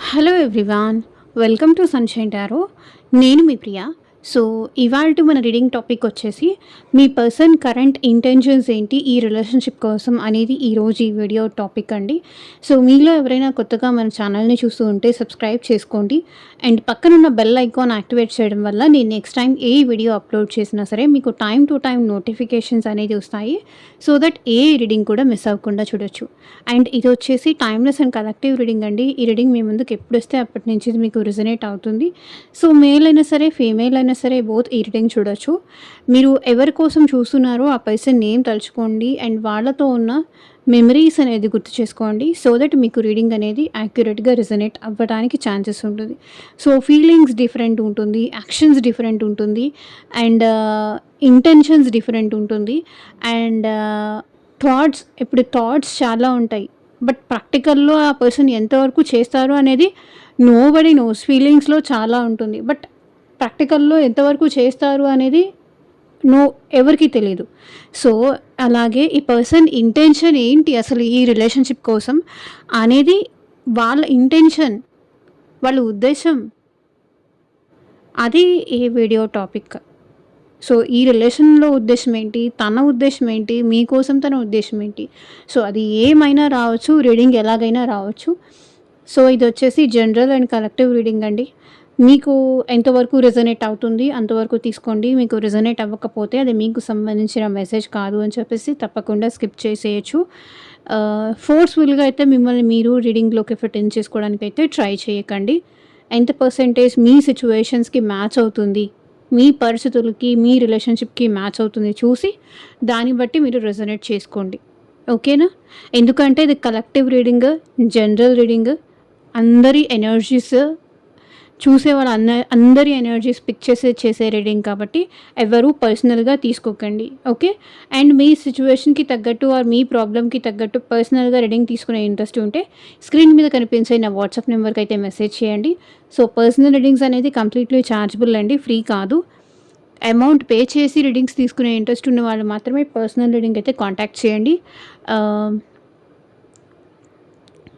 Hello everyone, welcome to sunshine tarot. నేను మీ ప్రియ. So, ఇవాల్టి మన రీడింగ్ టాపిక్ వచ్చేసి మీ పర్సన్ కరెంట్ ఇంటెన్షన్స్ ఏంటి ఈ రిలేషన్‌షిప్ కోసం అనేది ఈరోజు ఈ వీడియో టాపిక్ అండి. సో, మీలో ఎవరైనా కొత్తగా మన ఛానల్‌ని చూస్తూ ఉంటే సబ్స్క్రైబ్ చేసుకోండి. అండ్ పక్కనున్న బెల్ ఐకాన్ యాక్టివేట్ చేయడం వల్ల నేను నెక్స్ట్ టైం ఏ వీడియో అప్లోడ్ చేసినా సరే మీకు టైమ్ టు టైమ్ నోటిఫికేషన్స్ అనేది వస్తాయి. సో దట్ ఏ రీడింగ్ కూడా మిస్ అవ్వకుండా చూడొచ్చు. అండ్ ఇది వచ్చేసి టైమ్లెస్ అండ్ కలెక్టివ్ రీడింగ్ అండి. ఈ రీడింగ్ మీ ముందుకు ఎప్పుడు వస్తే అప్పటి నుంచి ఇది మీకు రిజనేట్ అవుతుంది. సో మేల్ అయినా సరే, ఫీమేల్ అయినా సరే బోత్ ఈ రీడింగ్ చూడొచ్చు. మీరు ఎవరి కోసం చూస్తున్నారో ఆ పర్సన్ నేమ్ తలుచుకోండి అండ్ వాళ్ళతో ఉన్న మెమరీస్ అనేది గుర్తు చేసుకోండి. సో దట్ మీకు రీడింగ్ అనేది యాక్యురేట్గా రిజనేట్ అవ్వడానికి ఛాన్సెస్ ఉంటుంది. సో ఫీలింగ్స్ డిఫరెంట్ ఉంటుంది, యాక్షన్స్ డిఫరెంట్ ఉంటుంది, అండ్ ఇంటెన్షన్స్ డిఫరెంట్ ఉంటుంది, అండ్ థాట్స్ చాలా ఉంటాయి. బట్ ప్రాక్టికల్‌లో ఆ పర్సన్ ఎంతవరకు చేస్తారు అనేది నోబడీ నోస్. ఫీలింగ్స్‌లో చాలా ఉంటుంది. బట్ ప్రాక్టికల్‌లో ఎంతవరకు చేస్తారు అనేది నో ఎవరికీ తెలీదు. సో, అలాగే ఈ పర్సన్ ఇంటెన్షన్ ఏంటి అసలు ఈ రిలేషన్‌షిప్ కోసం అనేది, వాళ్ళ ఇంటెన్షన్, వాళ్ళ ఉద్దేశ్యం, అది ఈ వీడియో టాపిక్. సో, ఈ రిలేషన్‌లో ఉద్దేశ్యం ఏంటి? తన ఉద్దేశ్యం ఏంటి? మీకోసం తన ఉద్దేశ్యం ఏంటి? సో, అది ఏమైనా రావచ్చు. రీడింగ్ ఎలాగైనా రావచ్చు. సో, ఇదొచ్చేసి జనరల్ అండ్ కలెక్టివ్ రీడింగ్ అండి. మీకు ఎంతవరకు రెజొనేట్ అవుతుంది అంతవరకు తీసుకోండి. మీకు రెజొనేట్ అవ్వకపోతే అది మీకు సంబంధించిన మెసేజ్ కాదు అని చెప్పేసి తప్పకుండా స్కిప్ చేసేయొచ్చు. ఫోర్స్‌ఫుల్‌గా అయితే మిమ్మల్ని మీరు రీడింగ్‌లోకి ఫిట్ ఇన్ చేసుకోవడానికైతే ట్రై చేయకండి. ఎంత పర్సెంటేజ్ మీ సిట్యుయేషన్స్‌కి మ్యాచ్ అవుతుంది, మీ పరిస్థితులకి, మీ రిలేషన్‌షిప్‌కి మ్యాచ్ అవుతుంది చూసి దాన్ని బట్టి మీరు రెజొనేట్ చేసుకోండి. ఓకేనా? ఎందుకంటే ఇది కలెక్టివ్ రీడింగ్, జనరల్ రీడింగ్. అందరి ఎనర్జీస్ చూసేవాళ్ళ అందరి ఎనర్జీస్ పిక్ చేసే రీడింగ్ కాబట్టి ఎవరు పర్సనల్‌గా తీసుకోకండి. ఓకే? అండ్ మీ సిట్యుయేషన్‌కి తగ్గట్టు ఆర్ మీ ప్రాబ్లమ్‌కి తగ్గట్టు పర్సనల్‌గా రీడింగ్ తీసుకునే ఇంట్రెస్ట్ ఉంటే స్క్రీన్ మీద కనిపించే నా వాట్సాప్ నెంబర్‌కి అయితే మెసేజ్ చేయండి. సో, పర్సనల్ రీడింగ్స్ అనేది కంప్లీట్‌లీ ఛార్జబుల్ అండి. ఫ్రీ కాదు. అమౌంట్ పే చేసి రీడింగ్స్ తీసుకునే ఇంట్రెస్ట్ ఉన్న వాళ్ళు మాత్రమే పర్సనల్ రీడింగ్ అయితే కాంటాక్ట్ చేయండి. ఆహ్,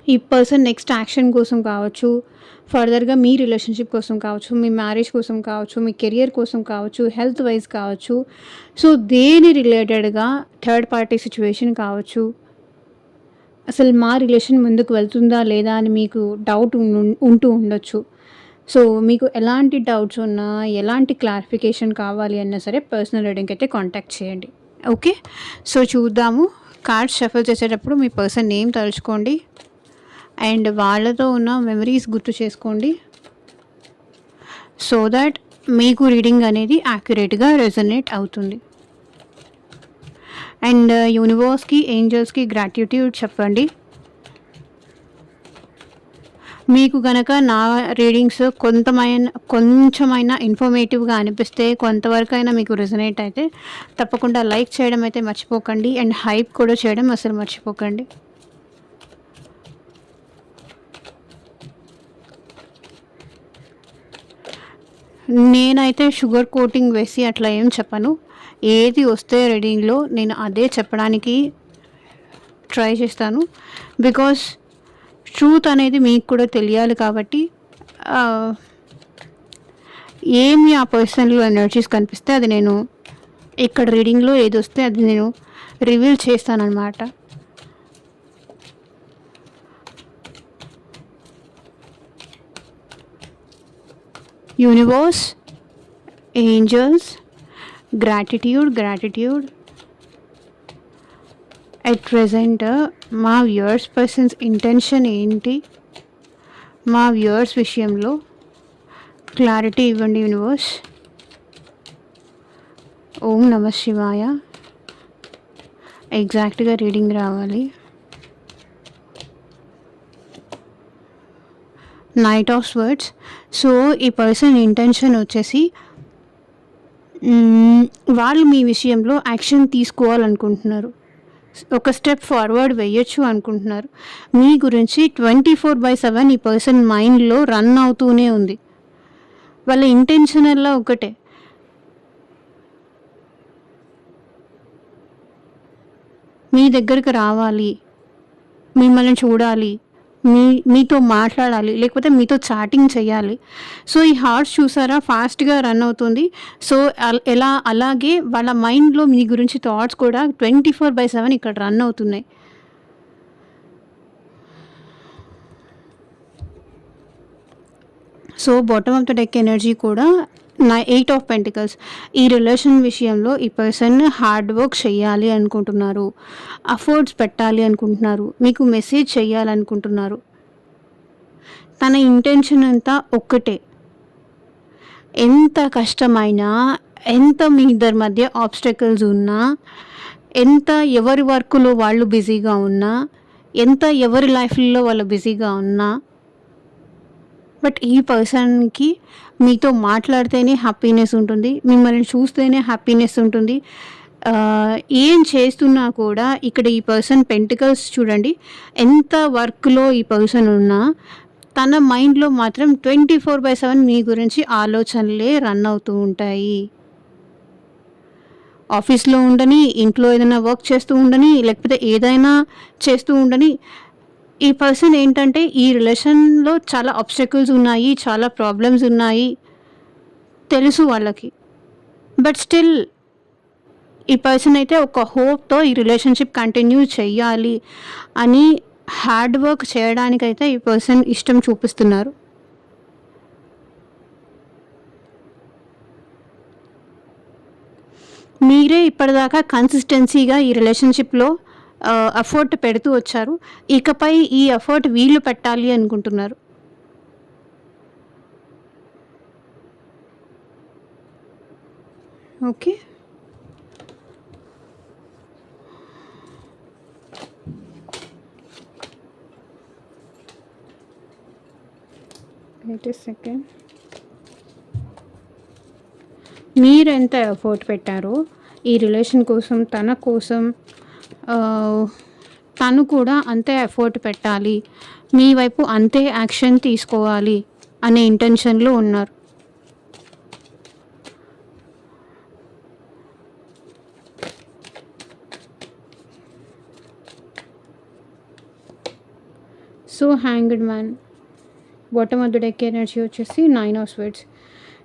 ఈ పర్సన్ నెక్స్ట్ యాక్షన్ కోసం కావచ్చు, ఫర్దర్‌గా మీ రిలేషన్‌షిప్ కోసం కావచ్చు, మీ మ్యారేజ్ కోసం కావచ్చు, మీ కెరియర్ కోసం కావచ్చు, హెల్త్ వైస్ కావచ్చు. సో, దేని రిలేటెడ్‌గా థర్డ్ పార్టీ సిట్యుయేషన్ కావచ్చు. అసలు మా రిలేషన్ ముందుకు వెళ్తుందా లేదా అని మీకు డౌట్ ఉంటూ ఉండొచ్చు. సో, మీకు ఎలాంటి డౌట్స్ ఉన్నా, ఎలాంటి క్లారిఫికేషన్ కావాలి అన్నా సరే పర్సనల్ రీడింగ్‌కి అయితే కాంటాక్ట్ చేయండి. ఓకే? సో, చూద్దాము. కార్డ్స్ షఫుల్ చేసేటప్పుడు మీ పర్సన్ నేమ్ తలుచుకోండి అండ్ వాళ్ళతో ఉన్న మెమరీస్ గుర్తు చేసుకోండి. సో దట్ మీకు రీడింగ్ అనేది యాక్యురేట్‌గా రెజొనేట్ అవుతుంది. అండ్ యూనివర్స్‌కి, ఏంజెల్స్‌కి గ్రాటిట్యూడ్ చెప్పండి. మీకు గనక నా రీడింగ్స్ కొంచెమైనా ఇన్ఫర్మేటివ్‌గా అనిపిస్తే, కొంతవరకైనా మీకు రెజొనేట్ అయితే తప్పకుండా లైక్ చేయడం అయితే మర్చిపోకండి. అండ్ హైప్ కూడా చేయడం అసలు మర్చిపోకండి. నేనైతే షుగర్ కోటింగ్ వేసి అట్లా ఏం చెప్పను. ఏది వస్తే రీడింగ్‌లో నేను అదే చెప్పడానికి ట్రై చేస్తాను. బికాస్ ట్రూత్ అనేది మీకు కూడా తెలియాలి కాబట్టి ఏమి ఆ పర్సన్‌లో ఎనర్జీస్ కనిపిస్తే అది నేను ఇక్కడ రీడింగ్‌లో ఏదొస్తే అది నేను రివీల్ చేస్తాననమాట. Universe, angels, gratitude. At present మా వ్యూవర్స్ పర్సన్స్ ఇంటెన్షన్ ఏంటి? మా వ్యూవర్స్ విషయంలో క్లారిటీ ఇవ్వండి యూనివర్స్. ఓం నమః శివాయ. ఎగ్జాక్ట్‌గా రీడింగ్ రావాలి. Knight of swords. సో, ఈ పర్సన్ ఇంటెన్షన్ వచ్చేసి వాళ్ళు మీ విషయంలో యాక్షన్ తీసుకోవాలనుకుంటున్నారు. ఒక స్టెప్ ఫార్వర్డ్ వేయొచ్చు అనుకుంటున్నారు. మీ గురించి 24/7 ఈ పర్సన్ మైండ్‌లో రన్ అవుతూనే ఉంది. వాళ్ళ ఇంటెన్షనల్లా ఒకటే. మీ దగ్గరికి రావాలి, మిమ్మల్ని చూడాలి, మీ మీతో మాట్లాడాలి, లేకపోతే మీతో చాటింగ్ చేయాలి. సో, ఈ హార్ట్స్ చూసారా ఫాస్ట్‌గా రన్ అవుతుంది. సో, అలాగే వాళ్ళ మైండ్‌లో మీ గురించి థాట్స్ కూడా 24/7 ఇక్కడ రన్ అవుతున్నాయి. So, bottom of the deck energy కూడా 8 ఆఫ్ పెంటికల్స్. ఈ రిలేషన్ విషయంలో ఈ పర్సన్ హార్డ్ వర్క్ చేయాలి అనుకుంటున్నారు. ఎఫర్ట్స్ పెట్టాలి అనుకుంటున్నారు. మీకు మెసేజ్ చేయాలనుకుంటున్నారు. తన ఇంటెన్షన్ అంతా ఒక్కటే. ఎంత కష్టమైనా, ఎంత మీ ఇద్దరి మధ్య ఆబ్స్టకిల్స్ ఉన్నా, ఎంత ఎవరి వర్క్‌లో వాళ్ళు బిజీగా ఉన్నా, ఎంత ఎవరి లైఫ్‌లో వాళ్ళు బిజీగా ఉన్నా, బట్ ఈ పర్సన్‌కి మీతో మాట్లాడితేనే హ్యాపీనెస్ ఉంటుంది. మిమ్మల్ని చూస్తేనే హ్యాపీనెస్ ఉంటుంది. ఏం చేస్తున్నా కూడా ఇక్కడ ఈ పర్సన్ పెంటికల్స్ చూడండి. ఎంత వర్క్‌లో ఈ పర్సన్ ఉన్నా, తన మైండ్‌లో మాత్రం 24/7 మీ గురించి ఆలోచనలే రన్ అవుతూ ఉంటాయి. ఆఫీస్‌లో ఉండని, ఇంట్లో ఏదైనా వర్క్ చేస్తూ ఉండని, లేకపోతే ఏదైనా చేస్తూ ఉండని, ఈ పర్సన్ ఏంటంటే ఈ రిలేషన్‌లో చాలా ఆబ్స్టకిల్స్ ఉన్నాయి. చాలా ప్రాబ్లమ్స్ ఉన్నాయి. తెలుసు వాళ్ళకి. బట్ స్టిల్ ఈ పర్సన్ అయితే ఒక హోప్‌తో ఈ రిలేషన్‌షిప్ కంటిన్యూ చెయ్యాలి అని హార్డ్ వర్క్ చేయడానికైతే ఈ పర్సన్ ఇష్టం చూపిస్తున్నారు. మీరే ఇప్పటిదాకా కన్సిస్టెన్సీగా ఈ రిలేషన్‌షిప్‌లో ఎఫర్ట్ పెడుతూ వచ్చారు. ఇకపై ఈ ఎఫర్ట్ వీళ్ళు పెట్టాలి అనుకుంటున్నారు. ఓకే. Wait a second. మీరెంత ఎఫర్ట్ పెట్టారో ఈ రిలేషన్ కోసం, తన కోసం తను కూడా అంతే ఎఫర్ట్ పెట్టాలి. మీ వైపు అంతే యాక్షన్ తీసుకోవాలి అనే ఇంటెన్షన్‌లో ఉన్నారు. So, hanged man. Bottom of the deck energy వచ్చేసి 9 ఆఫ్ స్వర్డ్స్.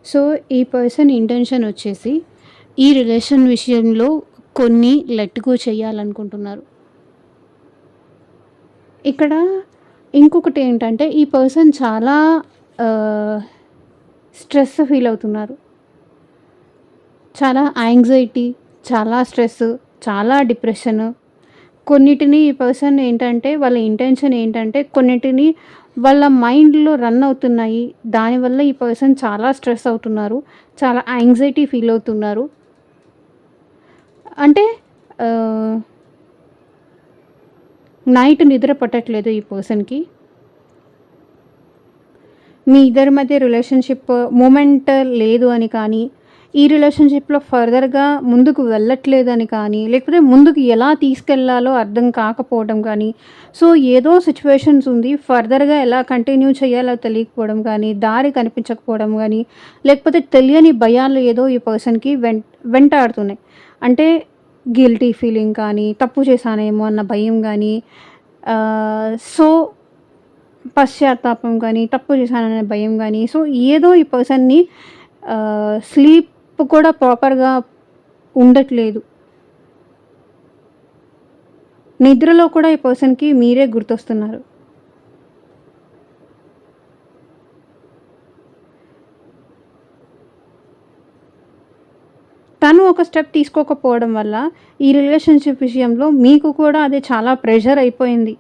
సో, ఈ పర్సన్ ఇంటెన్షన్ వచ్చేసి ఈ రిలేషన్ విషయంలో కొన్ని లెట్ గో చేయాలనుకుంటున్నారు. ఇక్కడ ఇంకొకటి ఏంటంటే ఈ పర్సన్ చాలా స్ట్రెస్ ఫీల్ అవుతున్నారు. చాలా యాంగ్జైటీ, చాలా స్ట్రెస్, చాలా డిప్రెషన్. కొన్నిటిని ఈ పర్సన్ ఏంటంటే వాళ్ళ ఇంటెన్షన్ ఏంటంటే కొన్నిటిని వాళ్ళ మైండ్‌లో రన్ అవుతున్నాయి. దానివల్ల ఈ పర్సన్ చాలా స్ట్రెస్ అవుతున్నారు. చాలా యాంగ్జైటీ ఫీల్ అవుతున్నారు. అంటే నైట్ నిద్ర పట్టట్లేదు ఈ పర్సన్‌కి. మీ ఇద్దరి మధ్య రిలేషన్‌షిప్ మూమెంట్ లేదు అని కానీ, ఈ రిలేషన్‌షిప్‌లో ఫర్దర్‌గా ముందుకు వెళ్ళట్లేదని కానీ, లేకపోతే ముందుకు ఎలా తీసుకెళ్లాలో అర్థం కాకపోవడం కానీ, సో ఏదో సిట్యుయేషన్స్ ఉంది. ఫర్దర్‌గా ఎలా కంటిన్యూ చేయాలో తెలియకపోవడం కానీ, దారి కనిపించకపోవడం కానీ, లేకపోతే తెలియని భయాలు ఏదో ఈ పర్సన్‌కి వెంటాడుతున్నాయి. అంటే గిల్టీ ఫీలింగ్ కానీ, తప్పు చేశానేమో అన్న భయం కానీ, సో పశ్చాత్తాపం కానీ, తప్పు చేశాననే భయం కానీ, సో ఏదో ఈ పర్సన్‌ని స్లీప్ కూడా ప్రాపర్‌గా ఉండట్లేదు. నిద్రలో కూడా ఈ పర్సన్‌కి మీరే గుర్తొస్తున్నారు. తను ఒక స్టెప్ తీసుకోకపోవడం వల్ల ఈ రిలేషన్‌షిప్ విషయంలో మీకు కూడా అది చాలా ప్రెషర్ అయిపోయింది.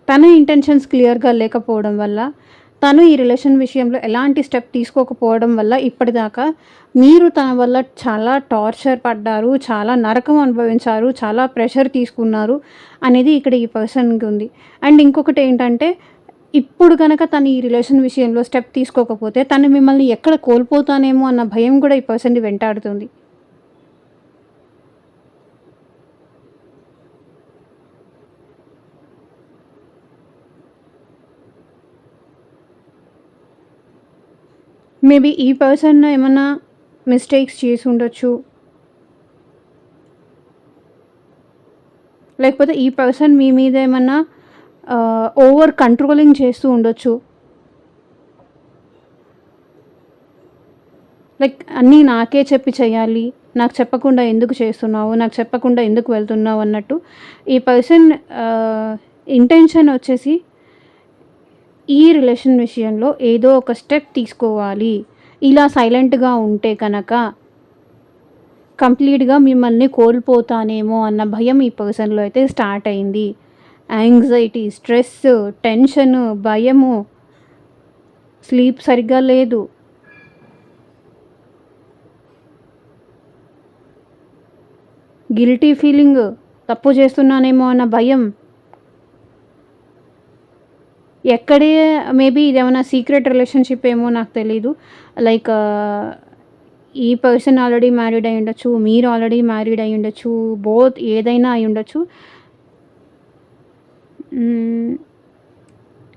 తన ఇంటెన్షన్స్ క్లియర్‌గా లేకపోవడం వల్ల, తను ఈ రిలేషన్ విషయంలో ఎలాంటి స్టెప్ తీసుకోకపోవడం వల్ల ఇప్పటిదాకా మీరు తన వల్ల చాలా టార్చర్ పడ్డారు, చాలా నరకం అనుభవించారు, చాలా ప్రెషర్ తీసుకున్నారు అనేది ఇక్కడ ఈ పర్సన్‌కి ఉంది. అండ్ ఇంకొకటి ఏంటంటే ఇప్పుడు గనక తను ఈ రిలేషన్ విషయంలో స్టెప్ తీసుకోకపోతే తను మిమ్మల్ని ఎక్కడ కోల్పోతానేమో అన్న భయం కూడా ఈ పర్సన్‌ని వెంటాడుతుంది. మేబీ ఈ పర్సన్ ఏమన్నా మిస్టేక్స్ చేసి ఉండొచ్చు. లేకపోతే ఈ పర్సన్ మీ మీద ఏమన్నా ఓవర్ కంట్రోలింగ్ చేస్తూ ఉండొచ్చు. లైక్ అన్నీ నాకే చెప్పి చేయాలి, నాకు చెప్పకుండా ఎందుకు చేస్తున్నావు, నాకు చెప్పకుండా ఎందుకు వెళ్తున్నావు అన్నట్టు. ఈ పర్సన్ ఇంటెన్షన్ వచ్చేసి ఈ రిలేషన్ విషయంలో ఏదో ఒక స్టెప్ తీసుకోవాలి. ఇలా సైలెంట్‌గా ఉంటే కనుక కంప్లీట్‌గా మిమ్మల్ని కోల్పోతానేమో అన్న భయం ఈ పర్సన్‌లో అయితే స్టార్ట్ అయింది. యాంగ్జైటీ, స్ట్రెస్, టెన్షను, భయము, స్లీప్ సరిగ్గా లేదు. గిల్టీ ఫీలింగ్, తప్పు చేస్తున్నానేమో అన్న భయం. ఎక్కడే మేబీ ఇదేమన్నా సీక్రెట్ రిలేషన్‌షిప్ ఏమో నాకు తెలీదు. లైక్ ఈ పర్సన్ ఆల్రెడీ మ్యారీడ్ అయ్యుండొచ్చు, మీరు ఆల్రెడీ మ్యారీడ్ అయ్యుండొచ్చు, బోత్ ఏదైనా అయ్యుండొచ్చు.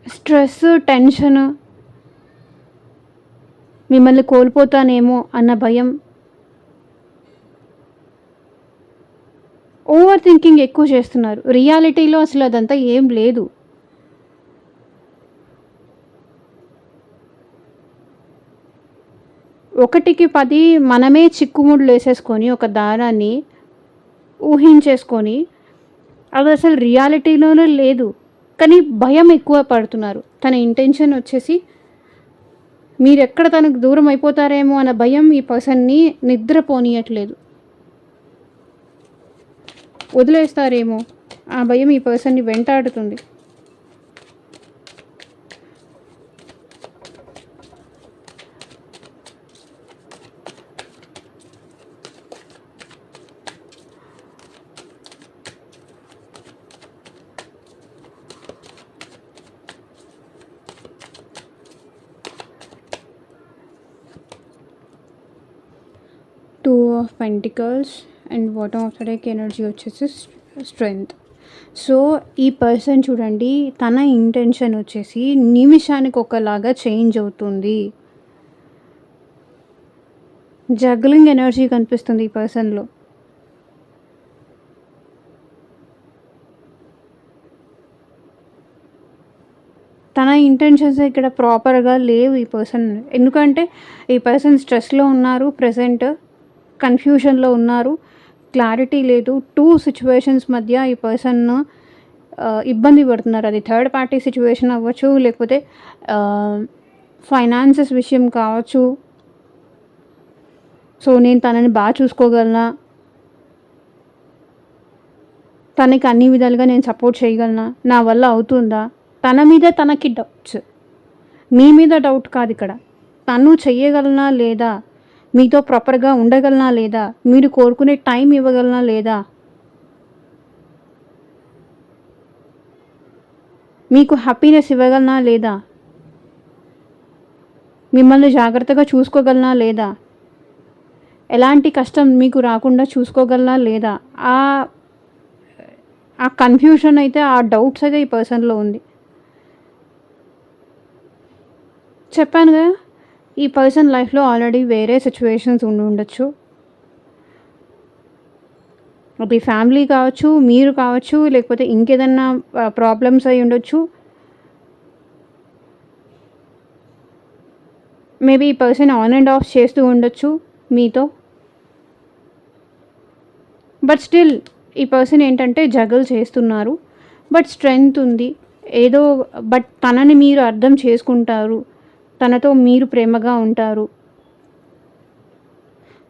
స్ట్రెస్, టెన్షన్, మిమ్మల్ని కోల్పోతానేమో అన్న భయం. ఓవర్ థింకింగ్ ఎక్కువ చేస్తున్నారు. రియాలిటీలో అసలు అదంతా ఏం లేదు. ఒకటికి 10 మనమే చిక్కుముడులు వేసేసుకొని ఒక దారాన్ని ఊహించేసుకొని అది అసలు రియాలిటీలోనే లేదు. కానీ భయం ఎక్కువ పడుతున్నారు. తన ఇంటెన్షన్ వచ్చేసి మీరెక్కడ తనకు దూరం అయిపోతారేమో అన్న భయం ఈ పర్సన్‌ని నిద్రపోనీయట్లేదు. వదిలేస్తారేమో ఆ భయం ఈ పర్సన్‌ని వెంటాడుతుంది. Two of pentacles and bottom of the deck energy వచ్చేసి స్ట్రెంగ్త్. సో ఈ పర్సన్ చూడండి, తన ఇంటెన్షన్ వచ్చేసి నిమిషానికి ఒకలాగా చేంజ్ అవుతుంది. జగ్లింగ్ ఎనర్జీ కనిపిస్తుంది ఈ పర్సన్లో. తన ఇంటెన్షన్స్ ఇక్కడ ప్రాపర్గా లేవు ఈ పర్సన్. ఎందుకంటే ఈ పర్సన్ స్ట్రెస్లో ఉన్నారు, ప్రెజెంట్ కన్ఫ్యూషన్లో ఉన్నారు, క్లారిటీ లేదు. 2 సిచ్యువేషన్స్ మధ్య ఈ పర్సన్ ఇబ్బంది పడుతున్నారు. అది థర్డ్ పార్టీ సిచ్యువేషన్ అవ్వచ్చు, లేకపోతే ఫైనాన్సెస్ విషయం కావచ్చు. సో నేను తనని బాగా చూసుకోగలనా, తనకి అన్ని విధాలుగా నేను సపోర్ట్ చేయగలనా, నా వల్ల అవుతుందా, తన మీద తనకి డౌట్స్. మీ మీద డౌట్ కాదు ఇక్కడ. తను చెయ్యగలనా లేదా, మీతో ప్రాపర్గా ఉండగలనా లేదా, మీరు కోరుకునే టైం ఇవ్వగలనా లేదా, మీకు హ్యాపీనెస్ ఇవ్వగలనా లేదా, మిమ్మల్ని జాగ్రత్తగా చూసుకోగలనా లేదా, ఎలాంటి కష్టం మీకు రాకుండా చూసుకోగలనా లేదా. ఆ కన్ఫ్యూషన్ అయితే, ఆ డౌట్స్ అయితే ఈ పర్సన్లో ఉంది. చెప్పాను కదా, ఈ పర్సన్ లైఫ్లో ఆల్రెడీ వేరే సిచ్యువేషన్స్ ఉండి ఉండొచ్చు. అది ఫ్యామిలీ కావచ్చు, మీరు కావచ్చు, లేకపోతే ఇంకేదన్నా ప్రాబ్లమ్స్ అయి ఉండొచ్చు. మేబీ ఈ పర్సన్ ఆన్ అండ్ ఆఫ్ చేస్తూ ఉండొచ్చు మీతో. బట్ స్టిల్ ఈ పర్సన్ ఏంటంటే జగల్ చేస్తున్నారు. బట్ స్ట్రెంగ్త్ ఉంది ఏదో. బట్ తనని మీరు అర్థం చేసుకుంటారు, తనతో మీరు ప్రేమగా ఉంటారు.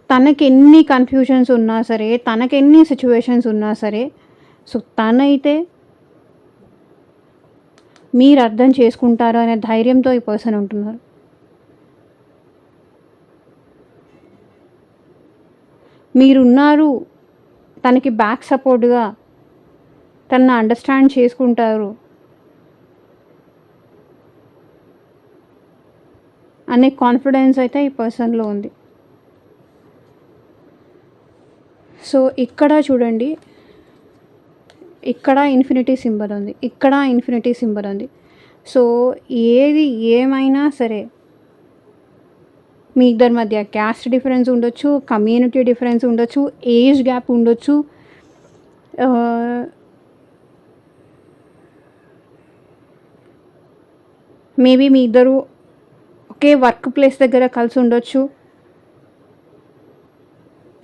తనకెన్ని కన్ఫ్యూషన్స్ ఉన్నా సరే, తనకెన్ని సిచ్యువేషన్స్ ఉన్నా సరే, సో తనైతే మీరు అర్థం చేసుకుంటారు అనే ధైర్యంతో ఈ పర్సన్ ఉంటున్నారు. మీరున్నారు, తనకి బ్యాక్ సపోర్ట్గా, తనని అండర్స్టాండ్ చేసుకుంటారు అనే కాన్ఫిడెన్స్ అయితే ఈ పర్సన్లో ఉంది. సో ఇక్కడ చూడండి, ఇక్కడ ఇన్ఫినిటీ సింబల్ ఉంది, ఇక్కడ ఇన్ఫినిటీ సింబల్ ఉంది. సో ఏది ఏమైనా సరే, మీ ఇద్దరి మధ్య క్యాస్ట్ డిఫరెన్స్ ఉండొచ్చు, కమ్యూనిటీ డిఫరెన్స్ ఉండొచ్చు, ఏజ్ గ్యాప్ ఉండొచ్చు, మేబీ మీ ఇద్దరు ఒకే వర్క్ ప్లేస్ దగ్గర కలిసి ఉండొచ్చు.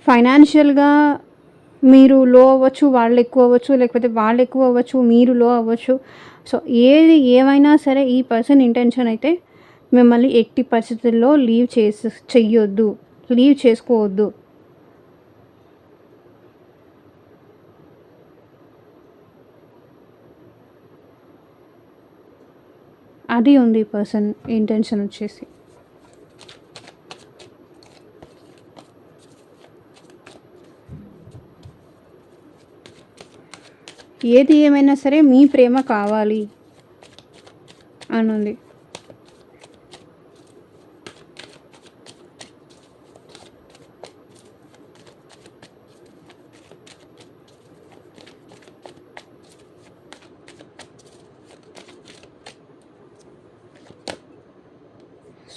ఫైనాన్షియల్‌గా మీరు లో అవ్వచ్చు, వాళ్ళు ఎక్కువ అవ్వచ్చు, లేకపోతే వాళ్ళు ఎక్కువ అవ్వచ్చు, మీరు లో అవ్వచ్చు. సో, ఏది ఏమైనా సరే ఈ పర్సన్ ఇంటెన్షన్ అయితే మిమ్మల్ని ఎట్టి పరిస్థితుల్లో చెయ్యొద్దు. లీవ్ చేసుకోవద్దు. అది ఉంది ఈ పర్సన్ ఇంటెన్షన్ వచ్చేసి. ఏది ఏమైనా సరే మీ ప్రేమ కావాలి అనుంది.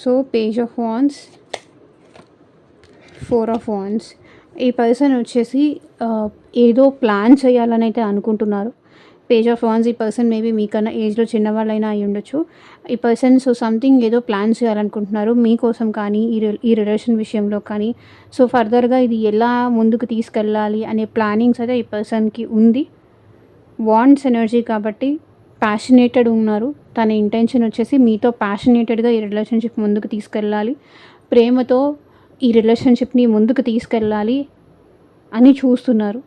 So page of wands, 4 of wands. ఈ పర్సన్ వచ్చేసి ఏదో ప్లాన్ చేయాలని అయితే అనుకుంటున్నారు. పేజ్ ఆఫ్ వాండ్స్, ఈ పర్సన్ మేబీ మీకన్నా ఏజ్లో చిన్నవాళ్ళైనా అయి ఉండొచ్చు. ఈ పర్సన్ సో సంథింగ్ ఏదో ప్లాన్ చేయాలనుకుంటున్నారు మీకోసం కానీ, ఈ రిలేషన్ విషయంలో కానీ. సో ఫర్దర్గా ఇది ఎలా ముందుకు తీసుకెళ్ళాలి అనే ప్లానింగ్స్ అయితే ఈ పర్సన్కి ఉంది. వాండ్స్ ఎనర్జీ కాబట్టి ప్యాషనేటెడ్ ఉన్నారు. తన ఇంటెన్షన్ వచ్చేసి మీతో ప్యాషనేటెడ్గా ఈ రిలేషన్షిప్ ముందుకు తీసుకెళ్ళాలి, ప్రేమతో ఈ రిలేషన్షిప్ని ముందుకు తీసుకెళ్ళాలి అని చూస్తున్నారు.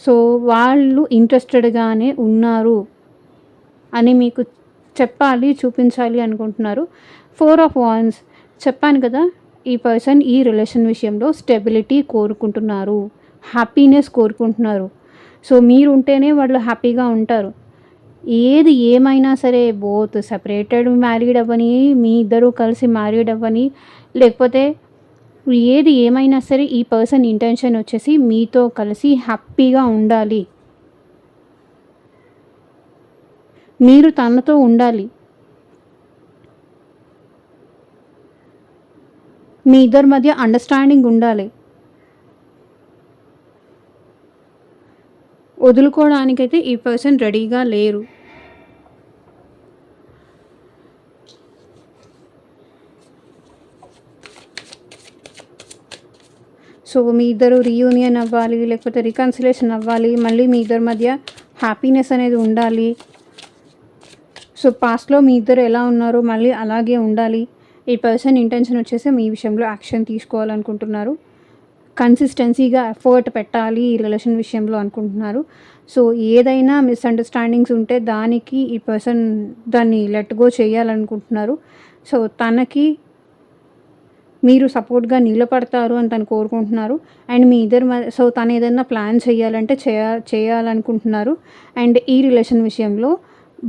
సో వాళ్ళు ఇంట్రెస్టెడ్గానే ఉన్నారు అని మీకు చెప్పాలి, చూపించాలి అనుకుంటున్నారు. 4 ఆఫ్ వాండ్స్ చెప్పాను కదా, ఈ పర్సన్ ఈ రిలేషన్ విషయంలో స్టెబిలిటీ కోరుకుంటున్నారు, హ్యాపీనెస్ కోరుకుంటున్నారు. సో మీరు ఉంటేనే వాళ్ళు హ్యాపీగా ఉంటారు. ఏది ఏమైనా సరే బోత్ సెపరేటెడ్ మ్యారీడ్ అవ్వని, మీ ఇద్దరు కలిసి మ్యారీడ్ అవ్వని, లేకపోతే ఏది ఏమైనా సరే ఈ పర్సన్ ఇంటెన్షన్ వచ్చేసి మీతో కలిసి హ్యాపీగా ఉండాలి, మీరు తనతో ఉండాలి. మీ ఇద్దరి మధ్య అండర్స్టాండింగ్ ఉండాలి. వదులుకోవడానికైతే ఈ పర్సన్ రెడీగా లేరు. సో మీ ఇద్దరు రీయూనియన్ అవ్వాలి, లేకపోతే రికన్సిలేషన్ అవ్వాలి, మళ్ళీ మీ ఇద్దరి మధ్య హ్యాపీనెస్ అనేది ఉండాలి. సో పాస్ట్లో మీ ఇద్దరు ఎలా ఉన్నారో మళ్ళీ అలాగే ఉండాలి. ఈ పర్సన్ ఇంటెన్షన్ వచ్చేసి మీ విషయంలో యాక్షన్ తీసుకోవాలనుకుంటున్నారు. కన్సిస్టెన్సీగా ఎఫర్ట్ పెట్టాలి ఈ రిలేషన్ విషయంలో అనుకుంటున్నారు. సో ఏదైనా మిస్అండర్స్టాండింగ్స్ ఉంటే దానికి ఈ పర్సన్ దాన్ని లెట్ గో చేయాలనుకుంటున్నారు. సో తనకి మీరు సపోర్ట్గా నిలబడతారు అని తను కోరుకుంటున్నారు. అండ్ మీ ఇద్దరు సో తను ఏదైనా ప్లాన్ చేయాలంటే చేయాలనుకుంటున్నారు. అండ్ ఈ రిలేషన్ విషయంలో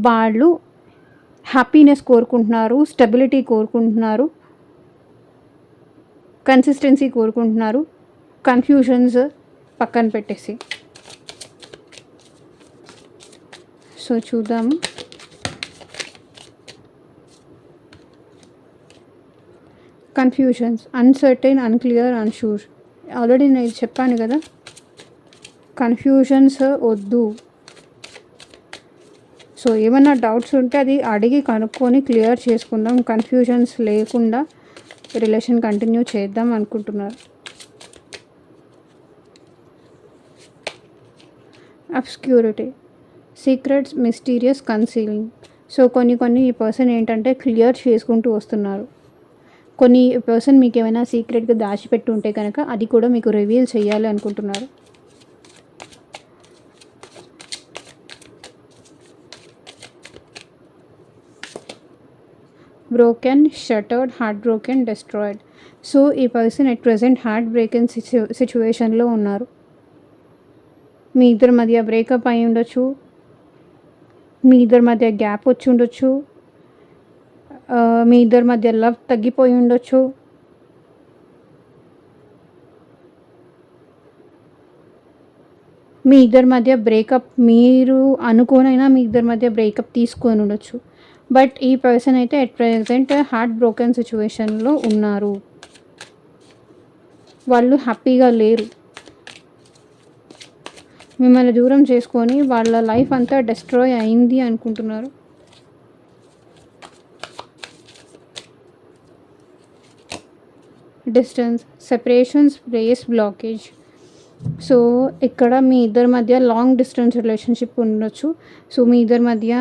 వాళ్ళు హ్యాపీనెస్ కోరుకుంటున్నారు, స్టెబిలిటీ కోరుకుంటున్నారు, కన్సిస్టెన్సీ కోరుకుంటున్నారు. కన్ఫ్యూజన్స్ పక్కన పెట్టేసి సో చూద్దాము. Confusions, uncertain, unclear, unsure. Already నేను చెప్పాను కదా, కన్ఫ్యూజన్స్ వద్దు. సో ఏమన్నా డౌట్స్ ఉంటే అది అడిగి కనుక్కొని క్లియర్ చేసుకుందాం. కన్ఫ్యూజన్స్ లేకుండా రిలేషన్ కంటిన్యూ చేద్దాం అనుకుంటున్నారు. అబ్స్క్యూరిటీ, సీక్రెట్స్, మిస్టీరియస్, కన్సీలింగ్. సో కొన్ని ఈ పర్సన్ ఏంటంటే క్లియర్ చేసుకుంటూ వస్తున్నారు. కొన్ని పర్సన్ మీకు ఏమైనా సీక్రెట్గా దాచిపెట్టి ఉంటే కనుక అది కూడా మీకు రివీల్ చేయాలి అనుకుంటున్నారు. Broken, shattered, heart broken, destroyed. So ఈ person at present heart broken సిచ్యువేషన్లో ఉన్నారు. మీ ఇద్దరి మధ్య బ్రేకప్ అయి ఉండొచ్చు, మీ ఇద్దరి మధ్య గ్యాప్ వచ్చి ఉండొచ్చు, మీ ఇద్దరి మధ్య లవ్ తగ్గిపోయి ఉండొచ్చు. మీ ఇద్దరి మధ్య బ్రేకప్ మీరు అనుకోనైనా మీ ఇద్దరి మధ్య బ్రేకప్ తీసుకొని ఉండొచ్చు. బట్ ఈ పర్సన్ అయితే ఎట్ ప్రెజెంట్ హార్ట్ బ్రోకెన్ సిచ్యువేషన్లో ఉన్నారు. వాళ్ళు హ్యాపీగా లేరు. మిమ్మల్ని దూరం చేసుకొని వాళ్ళ లైఫ్ అంతా డిస్ట్రాయ్ అయింది అనుకుంటున్నారు. Distance, separations, place, blockage. So ఇక్కడ మీ ఇద్దరి మధ్య లాంగ్ డిస్టెన్స్ రిలేషన్షిప్ ఉండొచ్చు. సో మీ ఇద్దరి మధ్య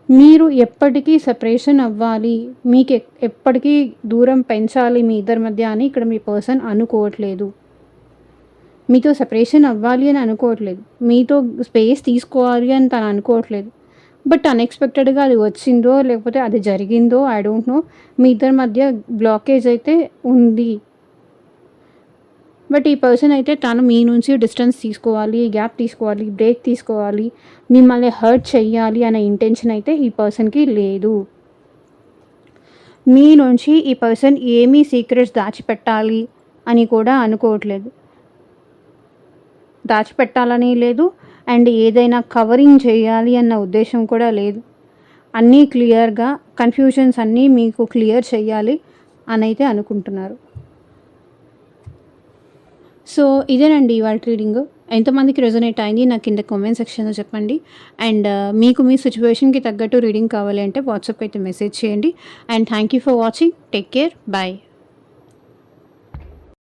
మీరు ఎప్పటికీ సెపరేషన్ అవ్వాలి, మీకు ఎప్పటికీ దూరం పెంచాలి మీ ఇద్దరి మధ్య అని ఇక్కడ మీ పర్సన్ అనుకోవట్లేదు. మీతో సెపరేషన్ అవ్వాలి అని అనుకోవట్లేదు, మీతో స్పేస్ తీసుకోవాలి అని తను అనుకోవట్లేదు. బట్ అన్ఎక్స్పెక్టెడ్గా అది వచ్చిందో లేకపోతే అది జరిగిందో ఐ డోంట్ నో. మీ ఇద్దరి మధ్య బ్లాకేజ్ అయితే ఉంది. బట్ ఈ పర్సన్ అయితే తను మీ నుంచి డిస్టెన్స్ తీసుకోవాలి, గ్యాప్ తీసుకోవాలి, బ్రేక్ తీసుకోవాలి, మిమ్మల్ని హర్ట్ చెయ్యాలి అనే ఇంటెన్షన్ అయితే ఈ పర్సన్కి లేదు. మీ నుంచి ఈ పర్సన్ ఏమీ సీక్రెట్స్ దాచిపెట్టాలి అని కూడా అనుకోవట్లేదు. దాచిపెట్టాలని లేదు, అండ్ ఏదైనా కవరింగ్ చేయాలి అన్న ఉద్దేశం కూడా లేదు. అన్నీ క్లియర్గా, కన్ఫ్యూజన్స్ అన్నీ మీకు క్లియర్ చేయాలి అని అయితే అనుకుంటున్నారు. సో ఇదేనండి ఇవాళ రీడింగ్. ఎంతమందికి రెజొనేట్ అయింది నాకు కింద కామెంట్ సెక్షన్లో చెప్పండి. అండ్ మీకు మీ సిచ్యువేషన్కి తగ్గట్టు రీడింగ్ కావాలి అంటే వాట్సాప్ అయితే మెసేజ్ చేయండి. And thank you for watching. Take care. Bye.